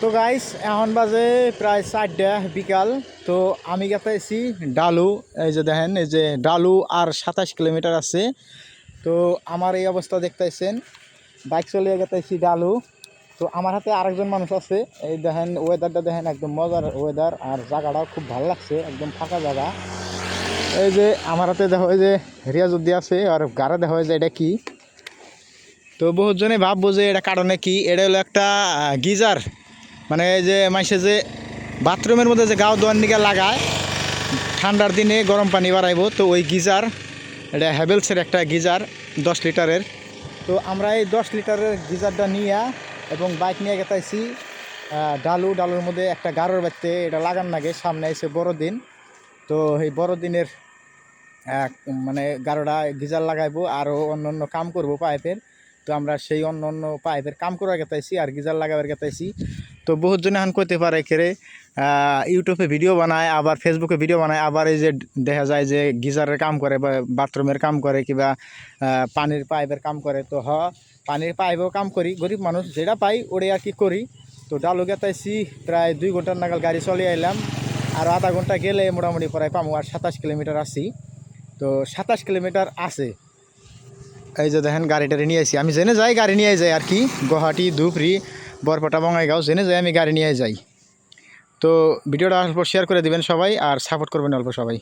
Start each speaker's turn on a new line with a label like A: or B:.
A: তো গাইস এখন বাজে প্রায় 4টা বিকাল। তো আমি গেতেছি ডালু। এই যে দেখেন, এই যে ডালু আর 27 কিলোমিটার আছে। তো আমার এই অবস্থা দেখতেছেন, বাইক চালিয়ে গেতেছি ডালু। তো আমার হাতে আরেকজন মানুষ আছে। এই দেখেন ওয়েদারটা দেখেন, একদম মজার ওয়েদার, আর জায়গাটাও খুব ভালো লাগছে, একদম ফাঁকা জায়গা। এই যে আমার হাতে দেখো, এই যে রিয়াজুদ্দি আছে, আর গাড়ে দেখো যে এটা কি। তো বহুত জনে ভাববো যে এটা কারণে কি, এটা হলো একটা গিজার। মানে এই যে মাইসে যে বাথরুমের মধ্যে যে গাও দোয়ার নিকে লাগায় ঠান্ডার দিনে গরম পানি বাড়াইব, তো ওই গিজার, এটা হ্যাভেলসের একটা গিজার 10 লিটারের। তো আমরা এই 10 লিটারের গিজারটা নিয়ে এবং বাইক নিয়ে গেতাইছি ডালুর মধ্যে একটা গাড়োর বাড়তে এটা লাগান লাগে। সামনে এসে বড়দিন, তো এই বড়দিনের মানে গাড়োটা গিজার লাগাইবো, আরও অন্য অন্য কাম করবো পাইপের। তো আমরা সেই অন্য অন্য পাইপের কাম করা গেতাইছি আর গিজার লাগাবার গেতাইছি। তো বহুত জনে এখন কইতে পারে কেরে ইউটিউবে ভিডিও বানায়, আবার ফেসবুকে ভিডিও বানায়, আবার এই যে দেখা যায় যে গিজারের কাম করে বা বাথরুমের কাম করে কিংবা পানির পাইপের কাম করে। তো পানির পাইপেও কাম করি, গরিব মানুষ যেটা পাই ওটাই আর কি করি। তো ডালু গেতাইছি প্রায় 2 ঘন্টার নাগাল গাড়ি চলিয়ে আইলাম, আর আধা ঘন্টা গেলে মোটামুটি প্রায় পামো। আর 27 কিলোমিটার আসি। তো 27 কিলোমিটার আছে। এই যে দেখেন গাড়িটারে নিয়ে আসি, আমি জেনে যাই গাড়ি নিয়ে যাই আর কি। গুয়াহাটি, ধুবড়ি, বরপেটা, বঙ্গাইগাঁও জেনে যাই আমি গাড়ি নিয়ে যাই। তো ভিডিওটা অল্প শেয়ার করে দিবেন সবাই, আর সাপোর্ট করবেন অল্প সবাই।